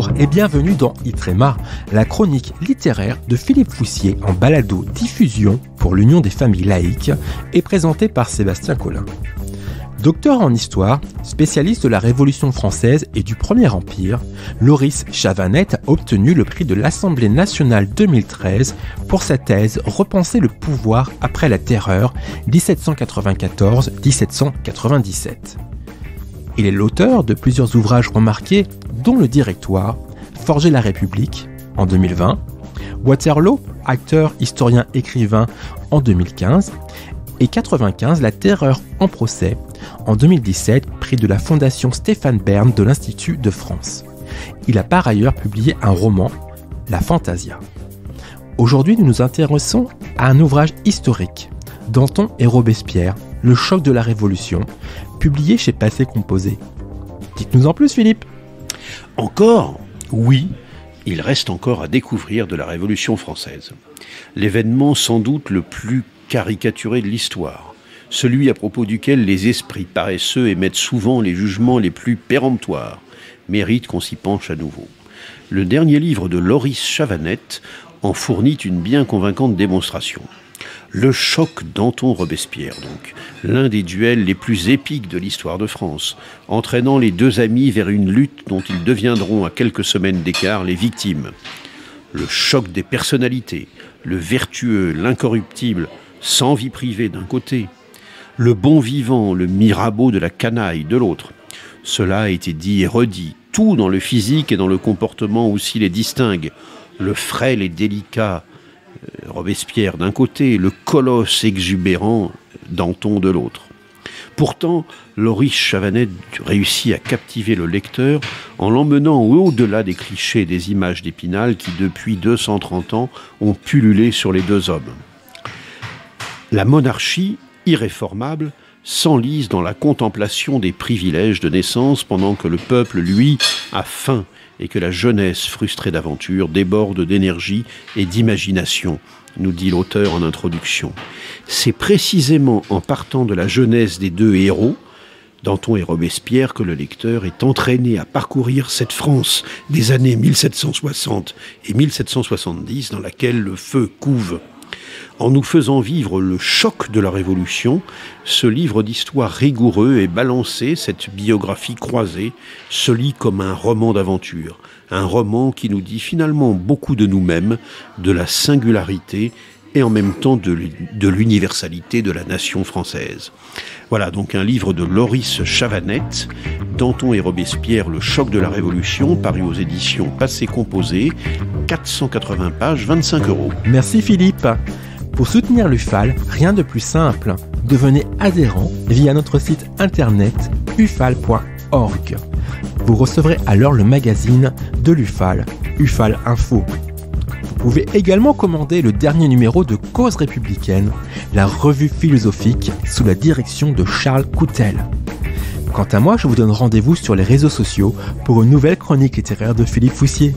Bonjour et bienvenue dans Itrema, la chronique littéraire de Philippe Foussier en balado-diffusion pour l'Union des familles laïques et présentée par Sébastien Collin. Docteur en histoire, spécialiste de la Révolution française et du Premier Empire, Loris Chavanette a obtenu le prix de l'Assemblée nationale 2013 pour sa thèse « Repenser le pouvoir après la Terreur 1794-1797 ». Il est l'auteur de plusieurs ouvrages remarqués, dont Le Directoire, Forger la République en 2020, Waterloo, acteur, historien, écrivain en 2015, et 95, La Terreur en procès en 2017, prix de la Fondation Stéphane Bern de l'Institut de France. Il a par ailleurs publié un roman, La Fantasia. Aujourd'hui, nous nous intéressons à un ouvrage historique, Danton et Robespierre, Le choc de la Révolution, publié chez Passé Composé. Dites-nous en plus, Philippe. Encore ? Oui, il reste encore à découvrir de la Révolution française. L'événement sans doute le plus caricaturé de l'histoire, celui à propos duquel les esprits paresseux émettent souvent les jugements les plus péremptoires, mérite qu'on s'y penche à nouveau. Le dernier livre de Loris Chavanette en fournit une bien convaincante démonstration. Le choc Danton-Robespierre, donc, l'un des duels les plus épiques de l'histoire de France, entraînant les deux amis vers une lutte dont ils deviendront à quelques semaines d'écart les victimes. Le choc des personnalités, le vertueux, l'incorruptible, sans vie privée d'un côté, le bon vivant, le Mirabeau de la canaille de l'autre. Cela a été dit et redit, tout dans le physique et dans le comportement aussi les distingue. Le frêle et délicat Robespierre d'un côté, le colosse exubérant Danton de l'autre. Pourtant, Loris Chavanette réussit à captiver le lecteur en l'emmenant au-delà des clichés et des images d'Épinal qui, depuis 230 ans, ont pullulé sur les deux hommes. La monarchie, irréformable, s'enlise dans la contemplation des privilèges de naissance pendant que le peuple, lui, a faim et que la jeunesse, frustrée d'aventure, déborde d'énergie et d'imagination, nous dit l'auteur en introduction. C'est précisément en partant de la jeunesse des deux héros, Danton et Robespierre, que le lecteur est entraîné à parcourir cette France des années 1760 et 1770 dans laquelle le feu couve. En nous faisant vivre le choc de la Révolution, ce livre d'histoire rigoureux et balancé, cette biographie croisée, se lit comme un roman d'aventure. Un roman qui nous dit finalement beaucoup de nous-mêmes, de la singularité et en même temps de l'universalité de la nation française. Voilà donc un livre de Loris Chavanette, Danton et Robespierre, le choc de la Révolution, paru aux éditions Passé Composé, 480 pages, 25 €. Merci Philippe. Pour soutenir l'UFAL, rien de plus simple. Devenez adhérent via notre site internet ufal.org. Vous recevrez alors le magazine de l'UFAL, UFAL Info. Vous pouvez également commander le dernier numéro de Cause républicaine, la revue philosophique sous la direction de Charles Coutel. Quant à moi, je vous donne rendez-vous sur les réseaux sociaux pour une nouvelle chronique littéraire de Philippe Foussier.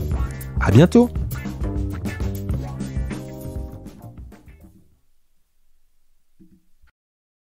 À bientôt!